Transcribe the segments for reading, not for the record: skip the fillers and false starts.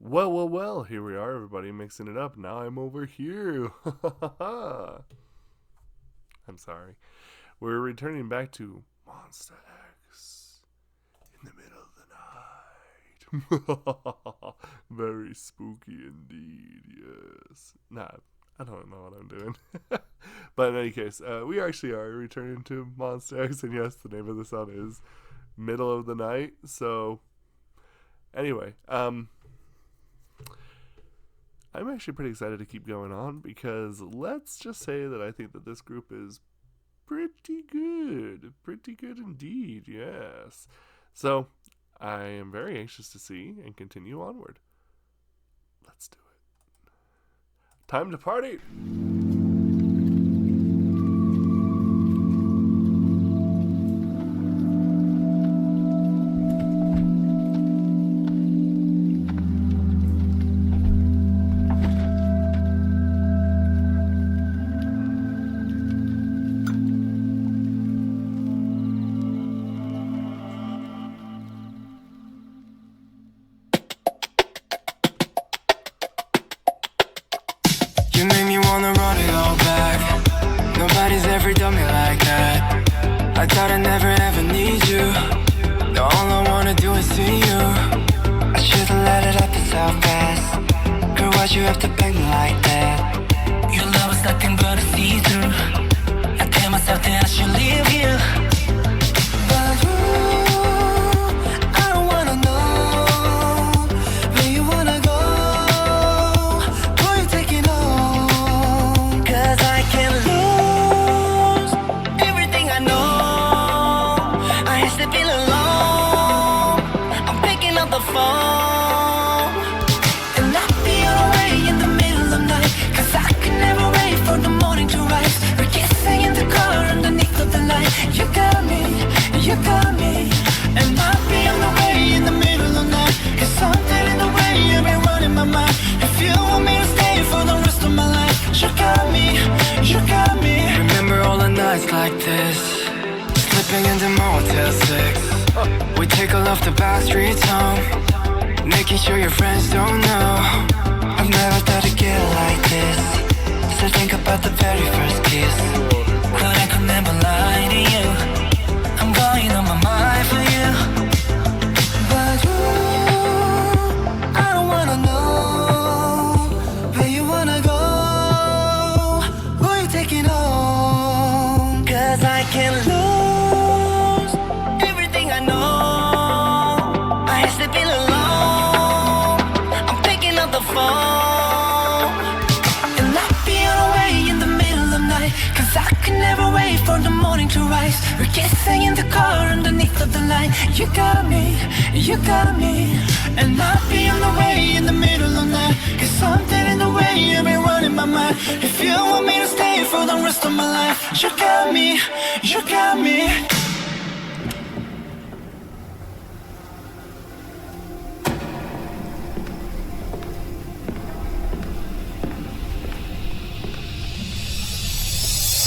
Well, here we are, everybody, mixing it up. Now I'm over here. I'm sorry. We're returning back to Monsta X in the middle of the night. Very spooky indeed, yes. Nah, I don't know what I'm doing. But in any case, we actually are returning to Monsta X, and yes, the name of the song is Middle of the Night. So, anyway, I'm actually pretty excited to keep going on because let's just say that I think that this group is pretty good. Pretty good indeed, yes. So, I am very anxious to see and continue onward. Let's do it. Time to party! You make me wanna run it all back. Nobody's ever done me like that. I thought I never ever need you. Now all I wanna do is see you. I should've let it up this out fast. Girl, why'd you have to beg me like that? Your love was nothing but a see-through. I tell myself that I should leave you, but I don't wanna know where you wanna go. Who you taking home? 'Cause I can't lose everything I know. I used to feel alone. I'm picking up the phone, and I'll be away in the middle of night. 'Cause I can never wait for the morning to rise. We're kissing in the car underneath of the light. You got me, and I'll be on the way in the middle of the night. 'Cause something in the way you've been running my mind. If you want me to stay for the rest of my life, you got me. Remember all the nights like this, slipping into Motel 6. We take all off the back streets home, making sure your friends don't know. I've never thought it'd get like this. Still think about the very first kiss, but I could never lie to you. I'm going on my mind for you, but I don't wanna know where you wanna go. Who you taking home? 'Cause I can't lose everything I know. I used to feel alone. I'm picking up the phone, and I'll be on the way in the middle of the night. 'Cause I can never wait for the morning to rise. We're kissing in the car underneath of the light. You got me, and I'll be on the way in the middle of the night. 'Cause something in the way you've been running my mind. If you want me to stay for the rest of my life, you got me.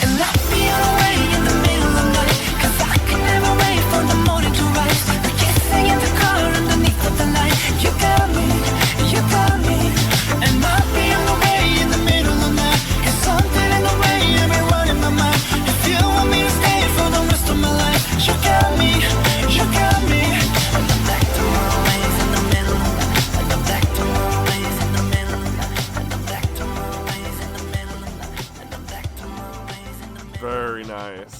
And I'll be on the way in the middle of the night. 'Cause I can never wait for the morning to rise. We're kissing in the car underneath of the light. You got me, and I'll be on the way in the middle of the night. 'Cause something in the way you've been running my mind. If you want me to stay for the rest of my life, you got me. And I'm back to my ways in the middle of the night. And I'm back to my ways in the middle of the night. And I'm back to my ways in the middle of the night. And I'm back to my ways in the middle. Very nice.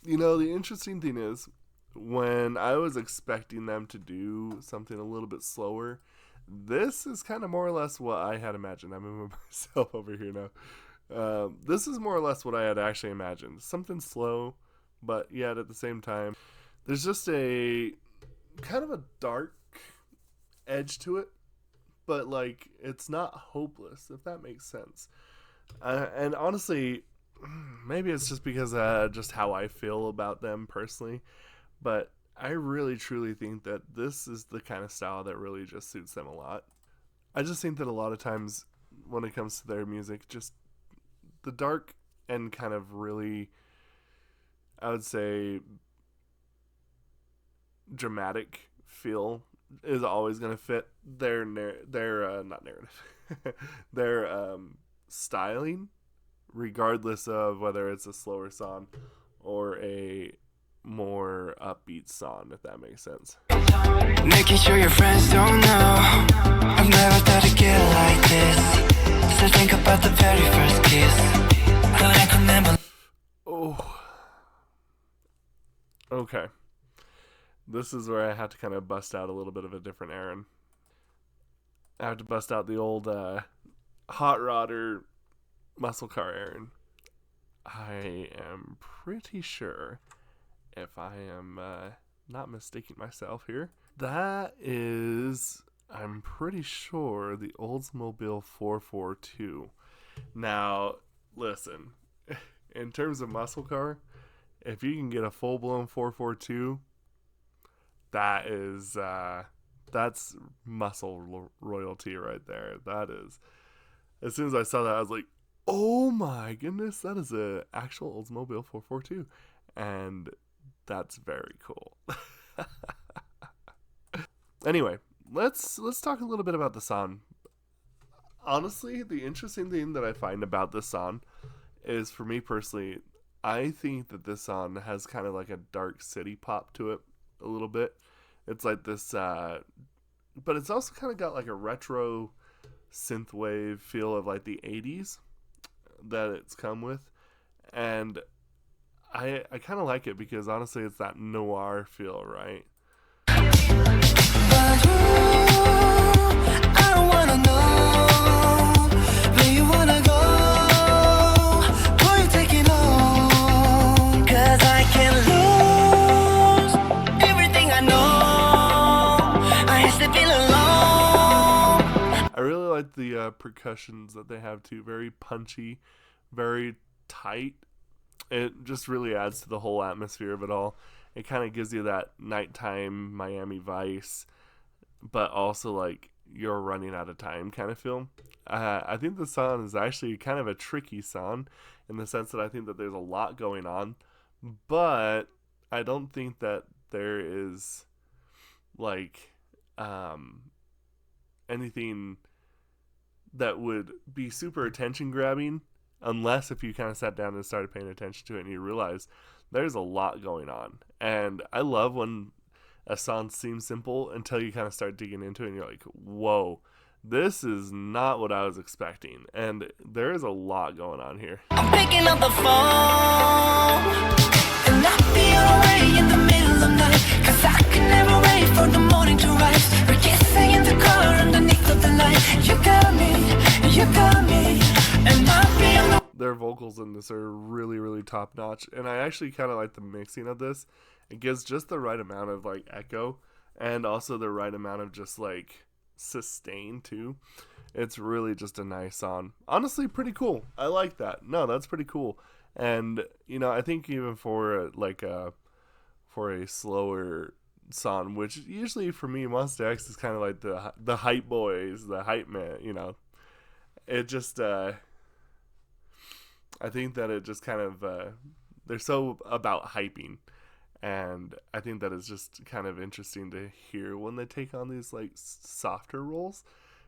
You know, the interesting thing is, when I was expecting them to do something a little bit slower, this is kind of more or less what I had imagined. I'm moving myself over here now. This is more or less what I had actually imagined. Something slow, but yet at the same time, there's just a kind of a dark edge to it, but like it's not hopeless, if that makes sense. And honestly, maybe it's just because just how I feel about them personally, but I really truly think that this is the kind of style that really just suits them a lot. I just think that a lot of times when it comes to their music, just the dark and kind of really, I would say, dramatic feel is always going to fit their not narrative, their styling, regardless of whether it's a slower song or a more upbeat song, if that makes sense. Making sure your friends don't know I've never thought it'd get like this. Still think about the very first kiss. But I can never. Oh. Okay. This is where I have to kind of bust out a little bit of a different Aaron. I have to bust out the old hot rodder muscle car Aaron. I am pretty sure, if I am not mistaking myself here, that is, I'm pretty sure, the Oldsmobile 442. Now, listen, in terms of muscle car, if you can get a full-blown 442, that is, that's muscle royalty right there. That is, as soon as I saw that, I was like, oh my goodness, that is an actual Oldsmobile 442. And that's very cool. Anyway, let's talk a little bit about the song. Honestly, the interesting thing that I find about this song is, for me personally, I think that this song has kind of like a dark city pop to it a little bit. It's like this, but it's also kind of got like a retro synthwave feel of like the 80s that it's come with. And I kind of like it because honestly it's that noir feel, right? But I don't wanna know where you wanna go, who you taking on, 'cause I can't lose everything I know. I used to feel alone. I really like the percussions that they have too. Very punchy, very tight. It just really adds to the whole atmosphere of it all. It kind of gives you that nighttime Miami Vice, but also like you're running out of time kind of feel. I think the song is actually kind of a tricky song in the sense that I think that there's a lot going on, but I don't think that there is like anything that would be super attention grabbing, unless if you kind of sat down and started paying attention to it and you realize there's a lot going on. And I love when a song seems simple until you kind of start digging into it and you're like, whoa, this is not what I was expecting. And there is a lot going on here. I'm picking up the phone and I'll be away in the middle of night, 'cause I can never wait for the morning to rise. We're kissing in the car underneath of the light. You got me, and I'll be on the. Their vocals in this are really, really top notch. And I actually kind of like the mixing of this. It gives just the right amount of like echo and also the right amount of just like sustain too. It's really just a nice song. Honestly, pretty cool. I like that. No, that's pretty cool. And you know, I think even for like for a slower song, which usually for me, Monsta X is kind of like the hype boys, the hype man. You know, it just I think that it just kind of they're so about hyping. And I think that is just kind of interesting to hear when they take on these like softer roles,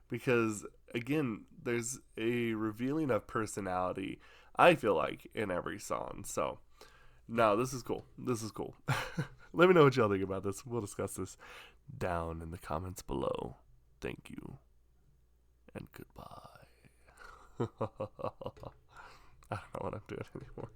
because again, there's a revealing of personality, I feel like, in every song. So no, this is cool. This is cool. Let me know what y'all think about this. We'll discuss this down in the comments below. Thank you and goodbye. I don't know what I'm doing anymore.